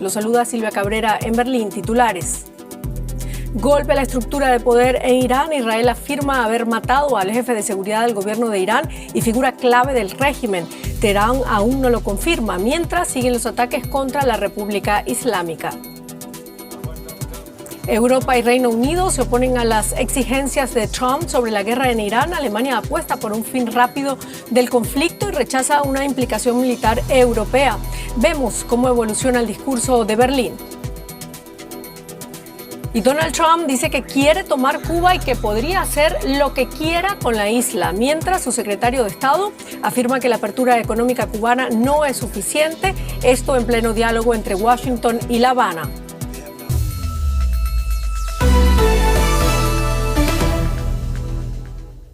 Lo saluda Silvia Cabrera en Berlín. Titulares. Golpe a la estructura de poder en Irán. Israel afirma haber matado al jefe de seguridad del gobierno de Irán y figura clave del régimen. Teherán aún no lo confirma, mientras siguen los ataques contra la República Islámica. Europa y Reino Unido se oponen a las exigencias de Trump sobre la guerra en Irán. Alemania apuesta por un fin rápido del conflicto y rechaza una implicación militar europea. Vemos cómo evoluciona el discurso de Berlín. Y Donald Trump dice que quiere tomar Cuba y que podría hacer lo que quiera con la isla, mientras su secretario de Estado afirma que la apertura económica cubana no es suficiente, esto en pleno diálogo entre Washington y La Habana.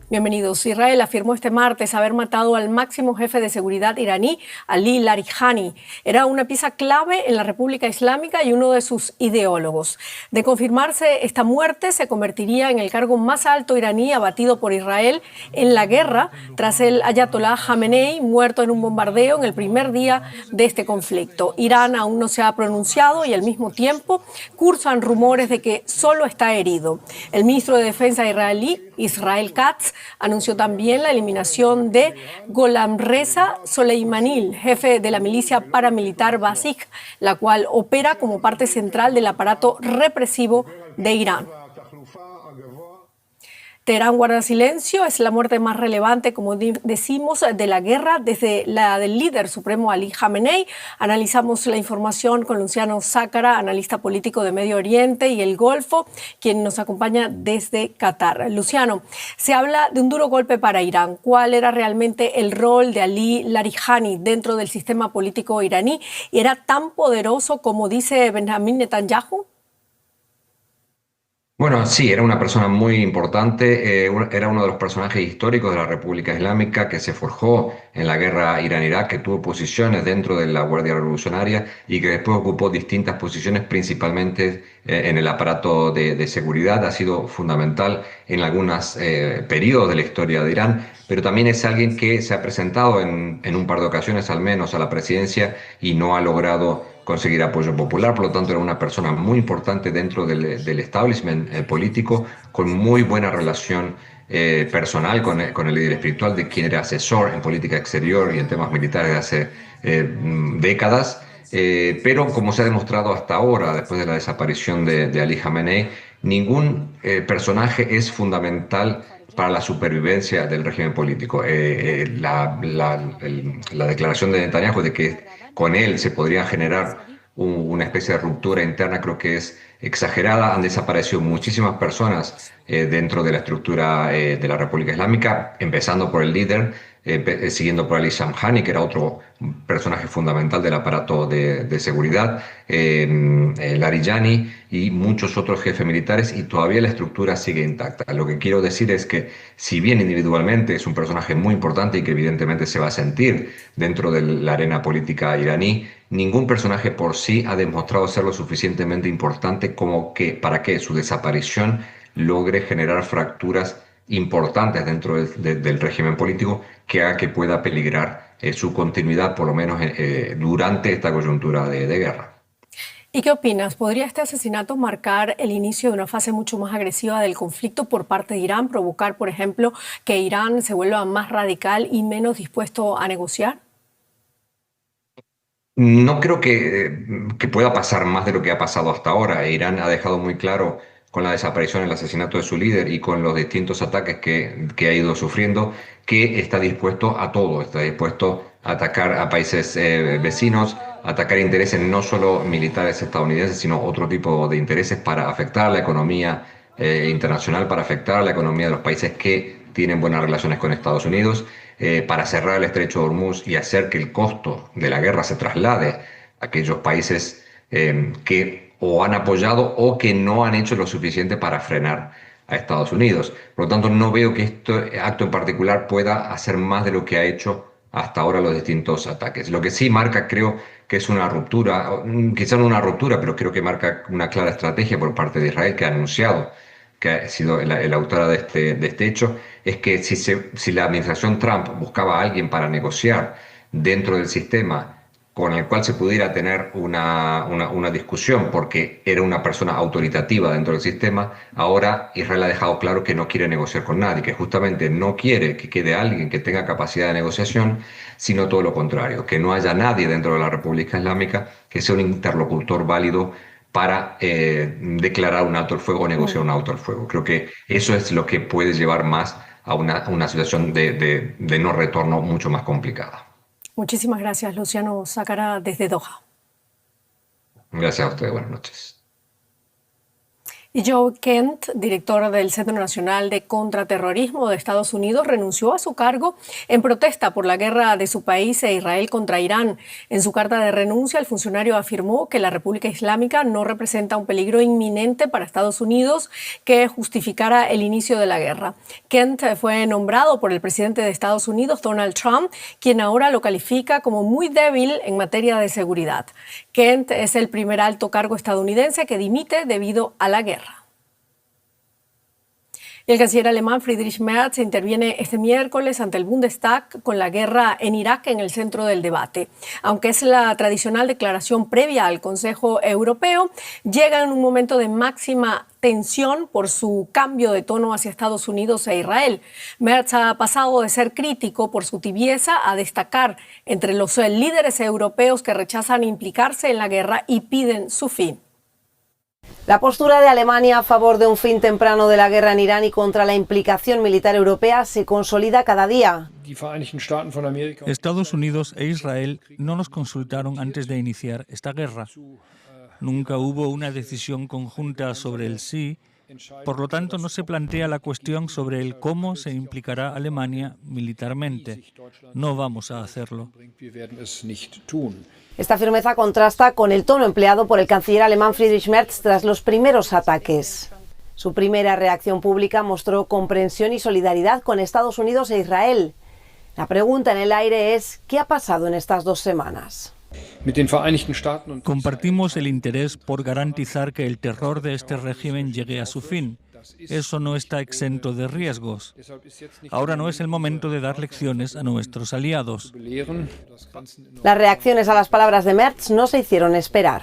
Bienvenidos. Israel afirmó este martes haber matado al máximo jefe de seguridad iraní, Ali Larijani. Era una pieza clave en la República Islámica y uno de sus ideólogos. De confirmarse esta muerte, se convertiría en el cargo más alto iraní abatido por Israel en la guerra, tras el ayatolá Jamenei, muerto en un bombardeo en el primer día de este conflicto. Irán aún no se ha pronunciado y al mismo tiempo cursan rumores de que solo está herido. El ministro de Defensa israelí, Israel Katz, anunció también la eliminación de Gholamreza Soleimani, jefe de la milicia paramilitar Basij, la cual opera como parte central del aparato represivo de Irán. Teherán guarda silencio, es la muerte más relevante, como decimos, de la guerra desde la del líder supremo Ali Jamenei. Analizamos la información con Luciano Zácara, analista político de Medio Oriente y el Golfo, quien nos acompaña desde Qatar. Luciano, se habla de un duro golpe para Irán. ¿Cuál era realmente el rol de Ali Larijani dentro del sistema político iraní? ¿Era tan poderoso como dice Benjamin Netanyahu? Bueno, sí, era una persona muy importante, era uno de los personajes históricos de la República Islámica que se forjó en la guerra Irán-Irak, que tuvo posiciones dentro de la Guardia Revolucionaria y que después ocupó distintas posiciones, principalmente en el aparato de seguridad. Ha sido fundamental en algunos periodos de la historia de Irán, pero también es alguien que se ha presentado en un par de ocasiones al menos a la presidencia y no ha logrado conseguir apoyo popular. Por lo tanto era una persona muy importante dentro del establishment político, con muy buena relación personal con el líder espiritual, de quien era asesor en política exterior y en temas militares de hace décadas. Pero como se ha demostrado hasta ahora, después de la desaparición de Ali Jamenei, ningún personaje es fundamental para la supervivencia del régimen político. La declaración de Netanyahu de que con él se podría generar una especie de ruptura interna, creo que es exagerada. Han desaparecido muchísimas personas dentro de la estructura de la República Islámica, empezando por el líder, siguiendo por Ali Shamkhani, que era otro personaje fundamental del aparato de seguridad, Larijani y muchos otros jefes militares, y todavía la estructura sigue intacta. Lo que quiero decir es que, si bien individualmente es un personaje muy importante y que evidentemente se va a sentir dentro de la arena política iraní, ningún personaje por sí ha demostrado ser lo suficientemente importante como para que su desaparición logre generar fracturas importantes dentro del régimen político que haga que pueda peligrar su continuidad, por lo menos durante esta coyuntura de guerra. ¿Y qué opinas? ¿Podría este asesinato marcar el inicio de una fase mucho más agresiva del conflicto por parte de Irán, provocar, por ejemplo, que Irán se vuelva más radical y menos dispuesto a negociar? No creo que pueda pasar más de lo que ha pasado hasta ahora. Irán ha dejado muy claro, con la desaparición, el asesinato de su líder y con los distintos ataques que ha ido sufriendo, que está dispuesto a todo. Está dispuesto a atacar a países vecinos, a atacar intereses no solo militares estadounidenses, sino otro tipo de intereses para afectar la economía internacional, para afectar la economía de los países que tienen buenas relaciones con Estados Unidos, para cerrar el estrecho de Hormuz y hacer que el costo de la guerra se traslade a aquellos países que o han apoyado o que no han hecho lo suficiente para frenar a Estados Unidos. Por lo tanto, no veo que este acto en particular pueda hacer más de lo que ha hecho hasta ahora los distintos ataques. Lo que sí marca, creo, que es una ruptura, quizá no una ruptura, pero creo que marca una clara estrategia por parte de Israel, que ha anunciado que ha sido la autora de este hecho, es que si la administración Trump buscaba a alguien para negociar dentro del sistema con el cual se pudiera tener una discusión, porque era una persona autoritativa dentro del sistema. Ahora Israel ha dejado claro que no quiere negociar con nadie, que justamente no quiere que quede alguien que tenga capacidad de negociación, sino todo lo contrario, que no haya nadie dentro de la República Islámica que sea un interlocutor válido para declarar un alto el fuego o negociar un alto el fuego. Creo que eso es lo que puede llevar más a una situación de no retorno mucho más complicada. Muchísimas gracias, Luciano Sácara, desde Doha. Gracias a ustedes, buenas noches. Y Joe Kent, director del Centro Nacional de Contraterrorismo de Estados Unidos, renunció a su cargo en protesta por la guerra de su país e Israel contra Irán. En su carta de renuncia, el funcionario afirmó que la República Islámica no representa un peligro inminente para Estados Unidos que justificara el inicio de la guerra. Kent fue nombrado por el presidente de Estados Unidos, Donald Trump, quien ahora lo califica como muy débil en materia de seguridad. Kent es el primer alto cargo estadounidense que dimite debido a la guerra. Y el canciller alemán Friedrich Merz interviene este miércoles ante el Bundestag con la guerra en Irak en el centro del debate. Aunque es la tradicional declaración previa al Consejo Europeo, llega en un momento de máxima tensión por su cambio de tono hacia Estados Unidos e Israel. Merz ha pasado de ser crítico por su tibieza a destacar entre los líderes europeos que rechazan implicarse en la guerra y piden su fin. La postura de Alemania a favor de un fin temprano de la guerra en Irán y contra la implicación militar europea se consolida cada día. Estados Unidos e Israel no nos consultaron antes de iniciar esta guerra. Nunca hubo una decisión conjunta sobre el sí. Por lo tanto, no se plantea la cuestión sobre el cómo se implicará Alemania militarmente. No vamos a hacerlo. Esta firmeza contrasta con el tono empleado por el canciller alemán Friedrich Merz tras los primeros ataques. Su primera reacción pública mostró comprensión y solidaridad con Estados Unidos e Israel. La pregunta en el aire es, ¿qué ha pasado en estas 2 semanas? Compartimos el interés por garantizar que el terror de este régimen llegue a su fin. Eso no está exento de riesgos. Ahora no es el momento de dar lecciones a nuestros aliados. Las reacciones a las palabras de Merz no se hicieron esperar.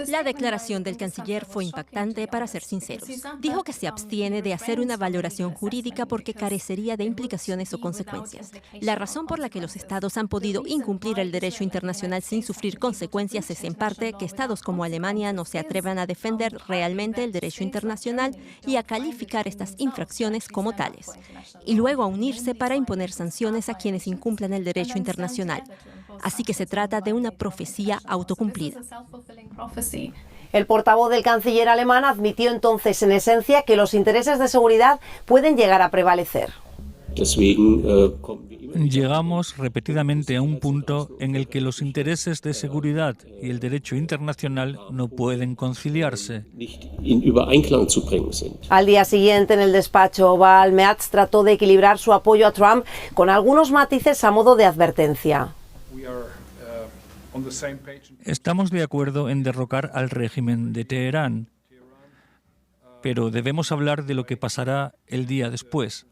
La declaración del canciller fue impactante, para ser sinceros. Dijo que se abstiene de hacer una valoración jurídica porque carecería de implicaciones o consecuencias. La razón por la que los estados han podido incumplir el derecho internacional sin sufrir consecuencias es en parte que estados como Alemania no se atrevan a defender realmente el derecho internacional y a calificar estas infracciones como tales, y luego a unirse para imponer sanciones a quienes incumplan el derecho internacional. Así que se trata de una profecía autocumplida. El portavoz del canciller alemán admitió entonces en esencia que los intereses de seguridad pueden llegar a prevalecer. Llegamos repetidamente a un punto en el que los intereses de seguridad y el derecho internacional no pueden conciliarse. Al día siguiente, en el despacho Oval, Merz trató de equilibrar su apoyo a Trump con algunos matices a modo de advertencia. Estamos de acuerdo en derrocar al régimen de Teherán, pero debemos hablar de lo que pasará el día después.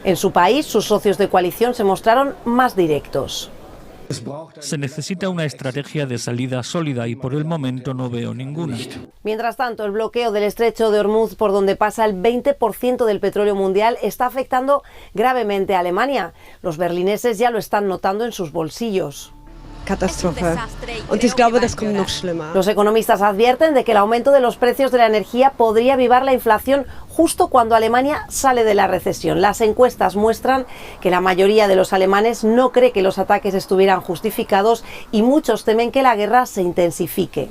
En su país, sus socios de coalición se mostraron más directos. Se necesita una estrategia de salida sólida y por el momento no veo ninguna. Mientras tanto, el bloqueo del estrecho de Hormuz, por donde pasa el 20% del petróleo mundial, está afectando gravemente a Alemania. Los berlineses ya lo están notando en sus bolsillos. Los economistas advierten de que el aumento de los precios de la energía podría avivar la inflación justo cuando Alemania sale de la recesión. Las encuestas muestran que la mayoría de los alemanes no cree que los ataques estuvieran justificados y muchos temen que la guerra se intensifique.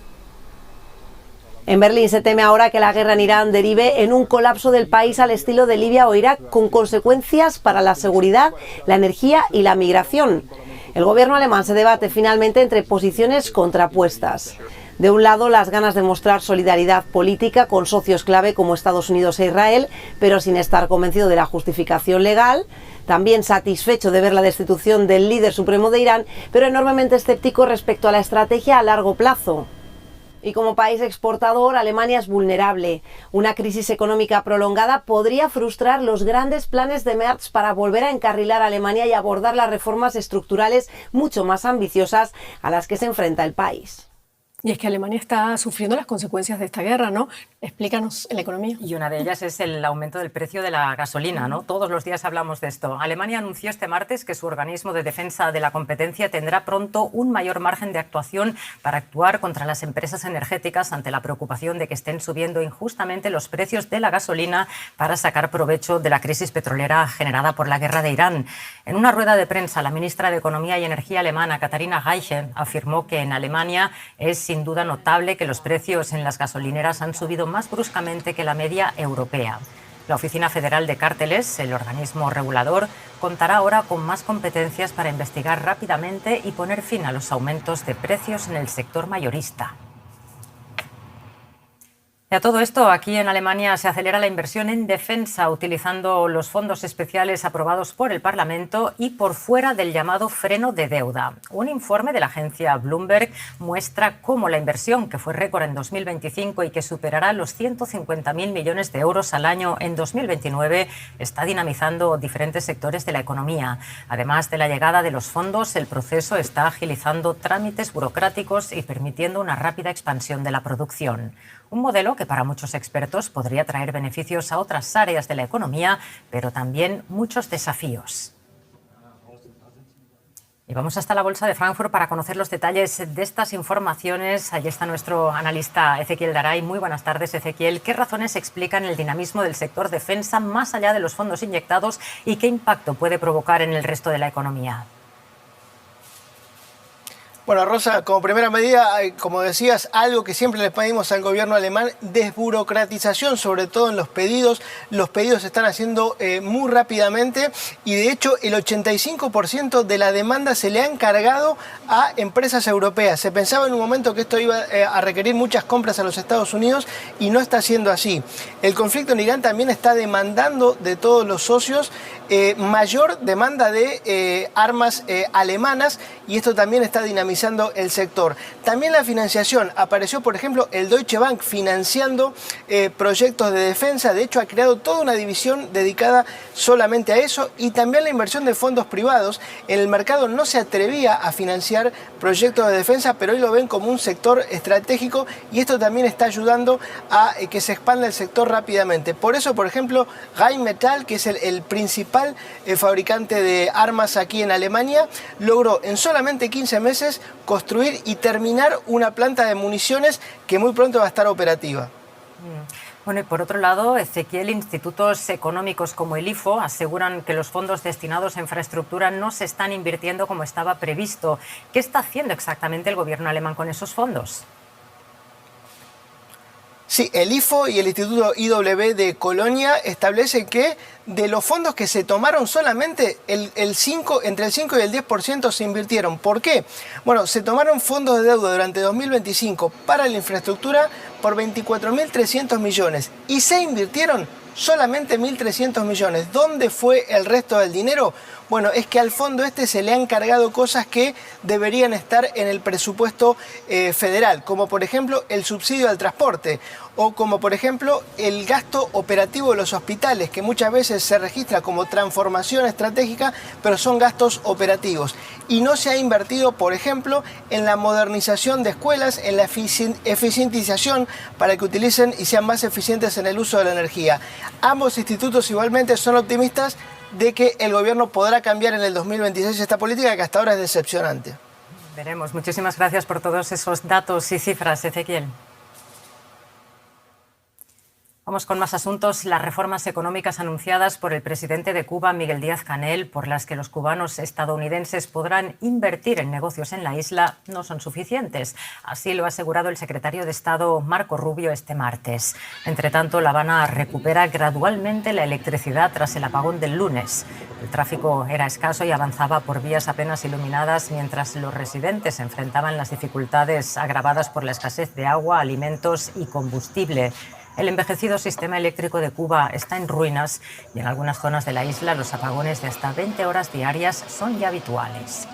En Berlín se teme ahora que la guerra en Irán derive en un colapso del país al estilo de Libia o Irak, con consecuencias para la seguridad, la energía y la migración. El gobierno alemán se debate finalmente entre posiciones contrapuestas. De un lado, las ganas de mostrar solidaridad política con socios clave como Estados Unidos e Israel, pero sin estar convencido de la justificación legal. También satisfecho de ver la destitución del líder supremo de Irán, pero enormemente escéptico respecto a la estrategia a largo plazo. Y como país exportador, Alemania es vulnerable. Una crisis económica prolongada podría frustrar los grandes planes de Merz para volver a encarrilar a Alemania y abordar las reformas estructurales mucho más ambiciosas a las que se enfrenta el país. Y es que Alemania está sufriendo las consecuencias de esta guerra, ¿no? Explícanos en la economía. Y una de ellas es el aumento del precio de la gasolina, ¿no? Todos los días hablamos de esto. Alemania anunció este martes que su organismo de defensa de la competencia tendrá pronto un mayor margen de actuación para actuar contra las empresas energéticas ante la preocupación de que estén subiendo injustamente los precios de la gasolina para sacar provecho de la crisis petrolera generada por la guerra de Irán. En una rueda de prensa, la ministra de Economía y Energía alemana, Katharina Reiche, afirmó que en Alemania es sin duda notable que los precios en las gasolineras han subido más bruscamente que la media europea. La Oficina Federal de Cárteles, el organismo regulador, contará ahora con más competencias para investigar rápidamente y poner fin a los aumentos de precios en el sector mayorista. Y a todo esto, aquí en Alemania se acelera la inversión en defensa utilizando los fondos especiales aprobados por el Parlamento y por fuera del llamado freno de deuda. Un informe de la agencia Bloomberg muestra cómo la inversión, que fue récord en 2025 y que superará los 150.000 millones de euros al año en 2029, está dinamizando diferentes sectores de la economía. Además de la llegada de los fondos, el proceso está agilizando trámites burocráticos y permitiendo una rápida expansión de la producción. Un modelo que para muchos expertos podría traer beneficios a otras áreas de la economía, pero también muchos desafíos. Y vamos hasta la Bolsa de Frankfurt para conocer los detalles de estas informaciones. Allí está nuestro analista Ezequiel Daray. Muy buenas tardes, Ezequiel. ¿Qué razones explican el dinamismo del sector defensa más allá de los fondos inyectados y qué impacto puede provocar en el resto de la economía? Bueno, Rosa, como primera medida, como decías, algo que siempre le pedimos al gobierno alemán, desburocratización, sobre todo en los pedidos. Los pedidos se están haciendo muy rápidamente y de hecho el 85% de la demanda se le ha encargado a empresas europeas. Se pensaba en un momento que esto iba a requerir muchas compras a los Estados Unidos y no está siendo así. El conflicto en Irán también está demandando de todos los socios mayor demanda de armas alemanas y esto también está dinamizando el sector. También la financiación. Apareció, por ejemplo, el Deutsche Bank financiando proyectos de defensa. De hecho, ha creado toda una división dedicada solamente a eso y también la inversión de fondos privados. En el mercado no se atrevía a financiar proyectos de defensa, pero hoy lo ven como un sector estratégico y esto también está ayudando a que se expanda el sector rápidamente. Por eso, por ejemplo, Rheinmetall, que es el principal fabricante de armas aquí en Alemania, logró en solamente 15 meses construir y terminar una planta de municiones que muy pronto va a estar operativa. Bueno, y por otro lado, Ezequiel, institutos económicos como el IFO aseguran que los fondos destinados a infraestructura no se están invirtiendo como estaba previsto. ¿Qué está haciendo exactamente el gobierno alemán con esos fondos? Sí, el IFO y el Instituto IW de Colonia establecen que de los fondos que se tomaron solamente entre el 5 y el 10% se invirtieron. ¿Por qué? Bueno, se tomaron fondos de deuda durante 2025 para la infraestructura por 24.300 millones y se invirtieron solamente 1.300 millones. ¿Dónde fue el resto del dinero? Bueno, es que al fondo se le han cargado cosas que deberían estar en el presupuesto federal, como por ejemplo el subsidio al transporte o como por ejemplo el gasto operativo de los hospitales, que muchas veces se registra como transformación estratégica, pero son gastos operativos. Y no se ha invertido, por ejemplo, en la modernización de escuelas, en la eficientización para que utilicen y sean más eficientes en el uso de la energía. Ambos institutos igualmente son optimistas de que el gobierno podrá cambiar en el 2026 esta política que hasta ahora es decepcionante. Veremos. Muchísimas gracias por todos esos datos y cifras, Ezequiel. Vamos con más asuntos. Las reformas económicas anunciadas por el presidente de Cuba, Miguel Díaz-Canel, por las que los cubanos estadounidenses podrán invertir en negocios en la isla, no son suficientes. Así lo ha asegurado el secretario de Estado, Marco Rubio, este martes. Entre tanto, La Habana recupera gradualmente la electricidad tras el apagón del lunes. El tráfico era escaso y avanzaba por vías apenas iluminadas, mientras los residentes enfrentaban las dificultades agravadas por la escasez de agua, alimentos y combustible. El envejecido sistema eléctrico de Cuba está en ruinas y en algunas zonas de la isla los apagones de hasta 20 horas diarias son ya habituales.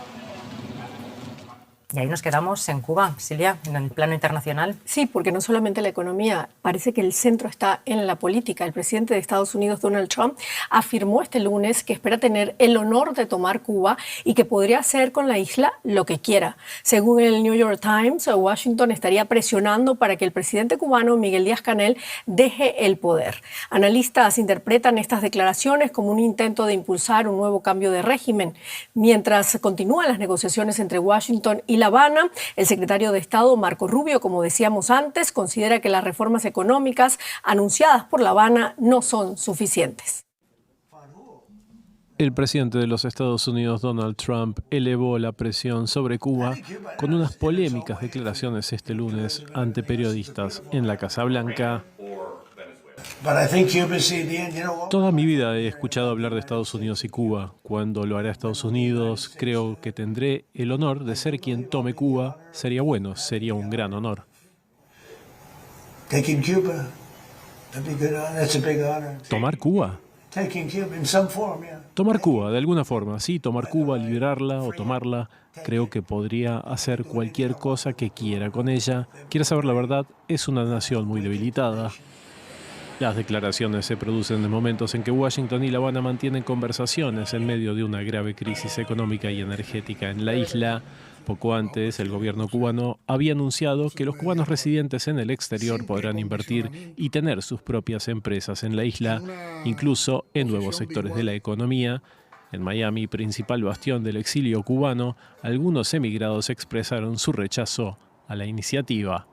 Y ahí nos quedamos en Cuba, Silvia, en el plano internacional. Sí, porque no solamente la economía, parece que el centro está en la política. El presidente de Estados Unidos, Donald Trump, afirmó este lunes que espera tener el honor de tomar Cuba y que podría hacer con la isla lo que quiera. Según el New York Times, Washington estaría presionando para que el presidente cubano, Miguel Díaz-Canel, deje el poder. Analistas interpretan estas declaraciones como un intento de impulsar un nuevo cambio de régimen. Mientras continúan las negociaciones entre Washington y La Habana, el secretario de Estado, Marco Rubio, como decíamos antes, considera que las reformas económicas anunciadas por La Habana no son suficientes. El presidente de los Estados Unidos, Donald Trump, elevó la presión sobre Cuba con unas polémicas declaraciones este lunes ante periodistas en la Casa Blanca. Toda mi vida he escuchado hablar de Estados Unidos y Cuba. Cuando lo hará Estados Unidos, creo que tendré el honor de ser quien tome Cuba. Sería bueno, sería un gran honor. ¿Tomar Cuba? Tomar Cuba, de alguna forma, sí, tomar Cuba, liberarla o tomarla. Creo que podría hacer cualquier cosa que quiera con ella. ¿Quiere saber la verdad? Es una nación muy debilitada. Las declaraciones se producen en momentos en que Washington y La Habana mantienen conversaciones en medio de una grave crisis económica y energética en la isla. Poco antes, el gobierno cubano había anunciado que los cubanos residentes en el exterior podrán invertir y tener sus propias empresas en la isla, incluso en nuevos sectores de la economía. En Miami, principal bastión del exilio cubano, algunos emigrados expresaron su rechazo a la iniciativa.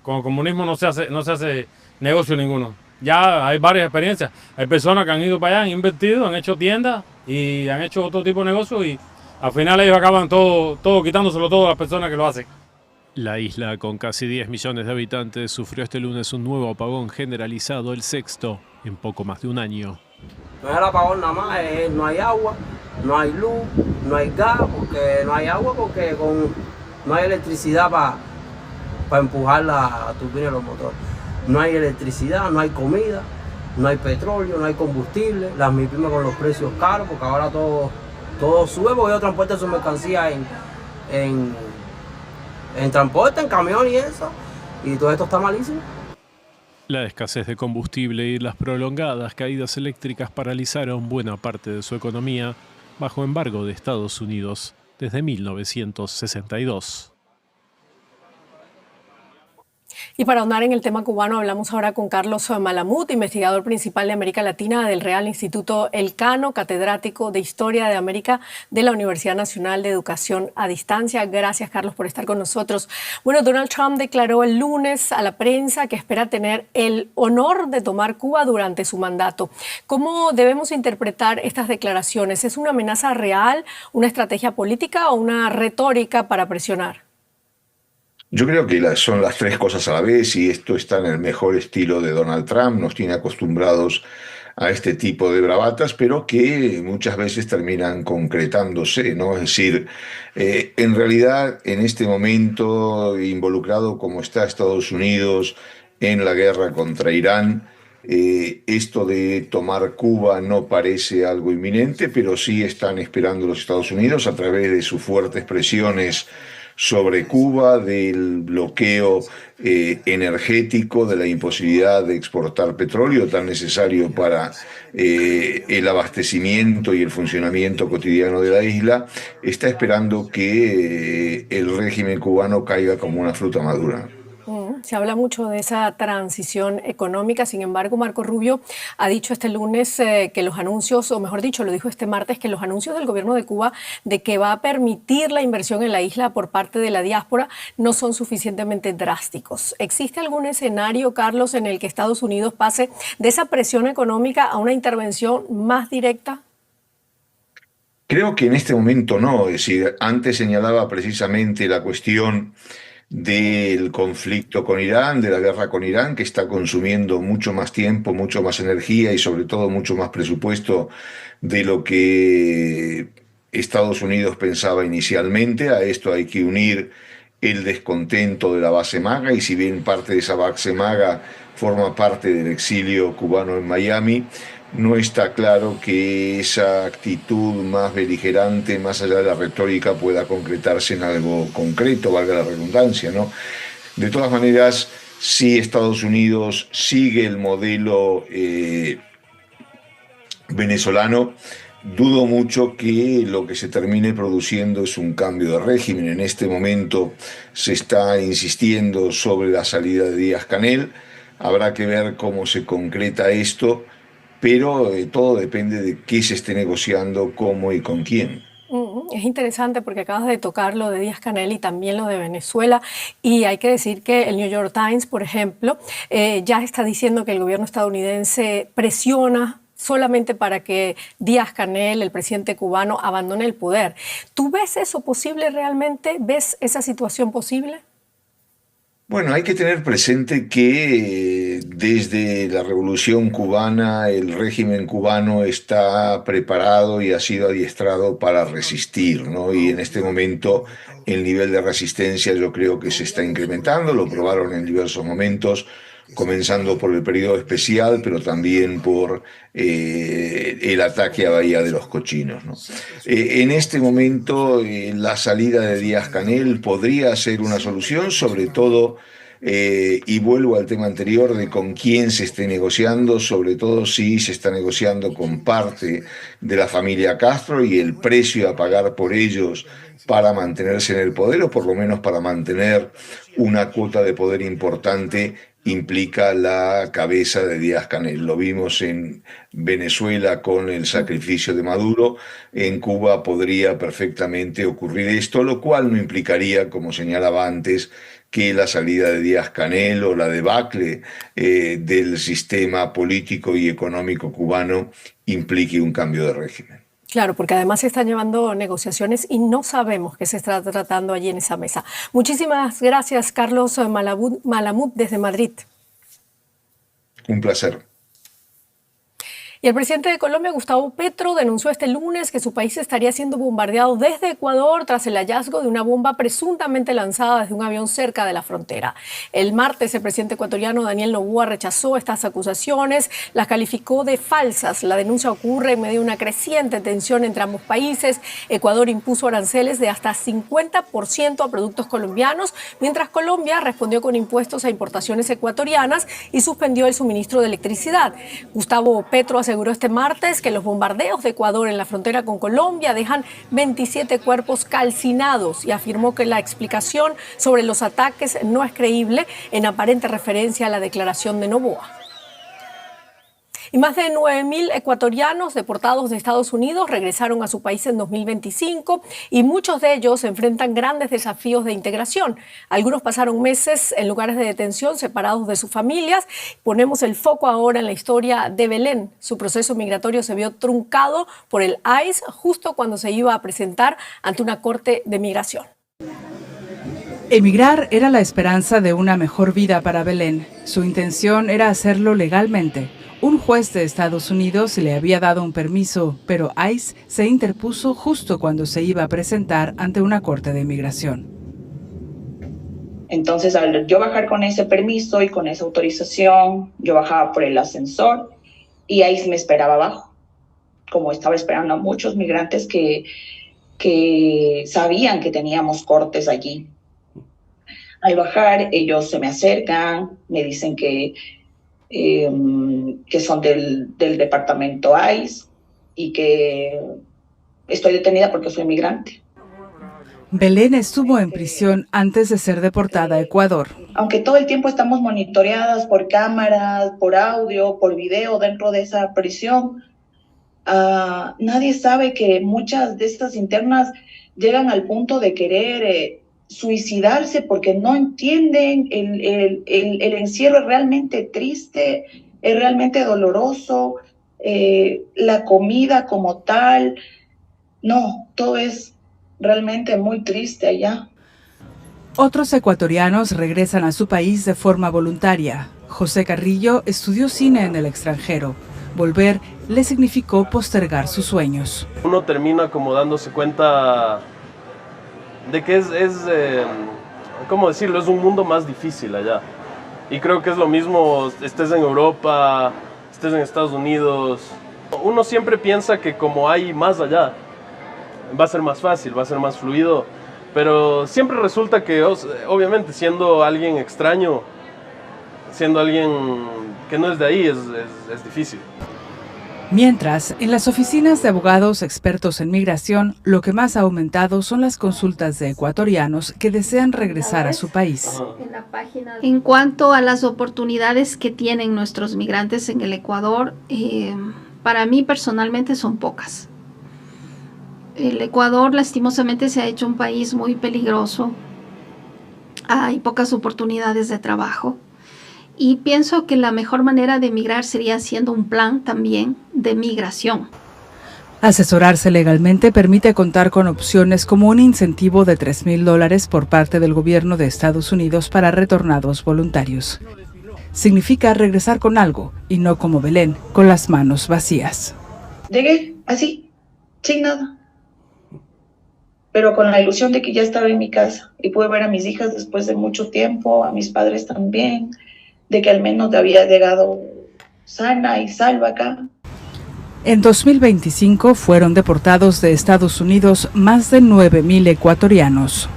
Con el comunismo no se hace negocio ninguno. Ya hay varias experiencias. Hay personas que han ido para allá, han invertido, han hecho tiendas y han hecho otro tipo de negocio y al final ellos acaban todo quitándoselo todo a las personas que lo hacen. La isla, con casi 10 millones de habitantes, sufrió este lunes un nuevo apagón generalizado, el sexto en poco más de un año. No es el apagón nada más, no hay agua, no hay luz, no hay gas, porque no hay agua porque no hay electricidad para empujar la turbina de los motores. No hay electricidad, no hay comida, no hay petróleo, no hay combustible, las MIPYMES con los precios caros, porque ahora todo sube, porque ellos transportan su mercancía en transporte, en camión y eso, y todo esto está malísimo. La escasez de combustible y las prolongadas caídas eléctricas paralizaron buena parte de su economía bajo embargo de Estados Unidos desde 1962. Y para ahondar en el tema cubano, hablamos ahora con Carlos Malamud, investigador principal de América Latina del Real Instituto Elcano, catedrático de Historia de América de la Universidad Nacional de Educación a Distancia. Gracias, Carlos, por estar con nosotros. Bueno, Donald Trump declaró el lunes a la prensa que espera tener el honor de tomar Cuba durante su mandato. ¿Cómo debemos interpretar estas declaraciones? ¿Es una amenaza real, una estrategia política o una retórica para presionar? Yo creo que son las tres cosas a la vez y esto está en el mejor estilo de Donald Trump. Nos tiene acostumbrados a este tipo de bravatas, pero que muchas veces terminan concretándose, ¿no? Es decir, en realidad en este momento, involucrado como está Estados Unidos en la guerra contra Irán, esto de tomar Cuba no parece algo inminente, pero sí están esperando los Estados Unidos a través de sus fuertes presiones sobre Cuba, del bloqueo energético, de la imposibilidad de exportar petróleo tan necesario para el abastecimiento y el funcionamiento cotidiano de la isla, está esperando que el régimen cubano caiga como una fruta madura. Se habla mucho de esa transición económica, sin embargo, Marco Rubio ha dicho este lunes que los anuncios, o mejor dicho, lo dijo este martes, que los anuncios del gobierno de Cuba de que va a permitir la inversión en la isla por parte de la diáspora no son suficientemente drásticos. ¿Existe algún escenario, Carlos, en el que Estados Unidos pase de esa presión económica a una intervención más directa? Creo que en este momento no, es decir, antes señalaba precisamente la cuestión del conflicto con Irán, de la guerra con Irán, que está consumiendo mucho más tiempo, mucho más energía y sobre todo mucho más presupuesto de lo que Estados Unidos pensaba inicialmente. A esto hay que unir el descontento de la base MAGA, y si bien parte de esa base MAGA forma parte del exilio cubano en Miami, no está claro que esa actitud más beligerante, más allá de la retórica, pueda concretarse en algo concreto, valga la redundancia, ¿no? De todas maneras, si Estados Unidos sigue el modelo venezolano, dudo mucho que lo que se termine produciendo es un cambio de régimen. En este momento se está insistiendo sobre la salida de Díaz-Canel. Habrá que ver cómo se concreta esto, pero todo depende de qué se esté negociando, cómo y con quién. Es interesante porque acabas de tocar lo de Díaz-Canel y también lo de Venezuela, y hay que decir que el New York Times, por ejemplo, ya está diciendo que el gobierno estadounidense presiona solamente para que Díaz-Canel, el presidente cubano, abandone el poder. ¿Tú ves eso posible realmente? ¿Ves esa situación posible? Bueno, hay que tener presente que desde la Revolución Cubana el régimen cubano está preparado y ha sido adiestrado para resistir, ¿no? Y en este momento el nivel de resistencia yo creo que se está incrementando, lo probaron en diversos momentos, comenzando por el periodo especial, pero también por el ataque a Bahía de los Cochinos, ¿no? En este momento la salida de Díaz-Canel podría ser una solución, sobre todo, y vuelvo al tema anterior de con quién se esté negociando, sobre todo si se está negociando con parte de la familia Castro y el precio a pagar por ellos para mantenerse en el poder, o por lo menos para mantener una cuota de poder importante, implica la cabeza de Díaz-Canel. Lo vimos en Venezuela con el sacrificio de Maduro. En Cuba podría perfectamente ocurrir esto, lo cual no implicaría, como señalaba antes, que la salida de Díaz-Canel o la debacle del sistema político y económico cubano implique un cambio de régimen. Claro, porque además se están llevando negociaciones y no sabemos qué se está tratando allí en esa mesa. Muchísimas gracias, Carlos Malamud, desde Madrid. Un placer. Y el presidente de Colombia, Gustavo Petro, denunció este lunes que su país estaría siendo bombardeado desde Ecuador tras el hallazgo de una bomba presuntamente lanzada desde un avión cerca de la frontera. El martes, el presidente ecuatoriano Daniel Noboa rechazó estas acusaciones, las calificó de falsas. La denuncia ocurre en medio de una creciente tensión entre ambos países. Ecuador impuso aranceles de hasta 50% a productos colombianos, mientras Colombia respondió con impuestos a importaciones ecuatorianas y suspendió el suministro de electricidad. Gustavo Petro aseguró este martes que los bombardeos de Ecuador en la frontera con Colombia dejan 27 cuerpos calcinados y afirmó que la explicación sobre los ataques no es creíble, en aparente referencia a la declaración de Noboa. Y más de 9.000 ecuatorianos deportados de Estados Unidos regresaron a su país en 2025 y muchos de ellos enfrentan grandes desafíos de integración. Algunos pasaron meses en lugares de detención separados de sus familias. Ponemos el foco ahora en la historia de Belén. Su proceso migratorio se vio truncado por el ICE justo cuando se iba a presentar ante una corte de migración. Emigrar era la esperanza de una mejor vida para Belén. Su intención era hacerlo legalmente. Un juez de Estados Unidos le había dado un permiso, pero ICE se interpuso justo cuando se iba a presentar ante una corte de inmigración. Entonces, al yo bajar con ese permiso y con esa autorización, yo bajaba por el ascensor y ICE me esperaba abajo, como estaba esperando a muchos migrantes que sabían que teníamos cortes allí. Al bajar, ellos se me acercan, me dicen que son del departamento ICE y que estoy detenida porque soy migrante. Belén estuvo en prisión antes de ser deportada a Ecuador. Aunque todo el tiempo estamos monitoreadas por cámaras, por audio, por video dentro de esa prisión, nadie sabe que muchas de estas internas llegan al punto de querer suicidarse porque no entienden el encierro. Es realmente triste, es realmente doloroso, la comida como tal, no, todo es realmente muy triste allá. Otros ecuatorianos regresan a su país de forma voluntaria. José Carrillo estudió cine en el extranjero. Volver le significó postergar sus sueños. Uno termina como dándose cuenta de que ¿cómo decirlo? Es un mundo más difícil allá. Y creo que es lo mismo, estés en Europa, estés en Estados Unidos. Uno siempre piensa que como hay más allá, va a ser más fácil, va a ser más fluido, pero siempre resulta que, obviamente, siendo alguien extraño, siendo alguien que no es de ahí, es difícil. Mientras, en las oficinas de abogados expertos en migración, lo que más ha aumentado son las consultas de ecuatorianos que desean regresar a su país. En cuanto a las oportunidades que tienen nuestros migrantes en el Ecuador, para mí personalmente son pocas. El Ecuador lastimosamente se ha hecho un país muy peligroso. Hay pocas oportunidades de trabajo. Y pienso que la mejor manera de emigrar sería haciendo un plan también de migración. Asesorarse legalmente permite contar con opciones como un incentivo de $3,000 por parte del gobierno de Estados Unidos para retornados voluntarios. Significa regresar con algo y no como Belén, con las manos vacías. Llegué así, sin nada, pero con la ilusión de que ya estaba en mi casa y pude ver a mis hijas después de mucho tiempo, a mis padres también, de que al menos había llegado sana y salva acá. En 2025 fueron deportados de Estados Unidos más de 9,000 ecuatorianos.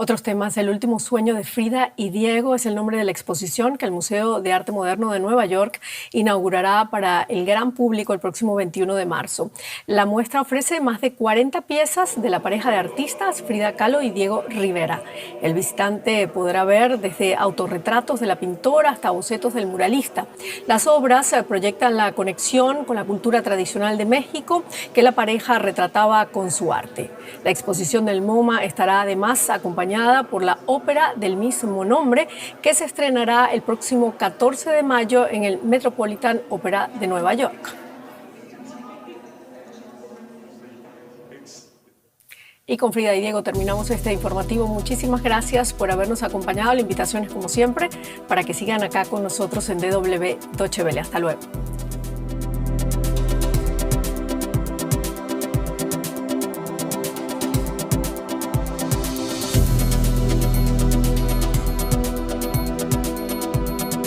Otros temas, el último sueño de Frida y Diego es el nombre de la exposición que el Museo de Arte Moderno de Nueva York inaugurará para el gran público el próximo 21 de marzo. La muestra ofrece más de 40 piezas de la pareja de artistas Frida Kahlo y Diego Rivera. El visitante podrá ver desde autorretratos de la pintora hasta bocetos del muralista. Las obras proyectan la conexión con la cultura tradicional de México que la pareja retrataba con su arte. La exposición del MoMA estará además acompañada por la ópera del mismo nombre, que se estrenará el próximo 14 de mayo en el Metropolitan Opera de Nueva York. Y con Frida y Diego terminamos este informativo. Muchísimas gracias por habernos acompañado. La invitación es, como siempre, para que sigan acá con nosotros en DW Deutsche Welle. Hasta luego.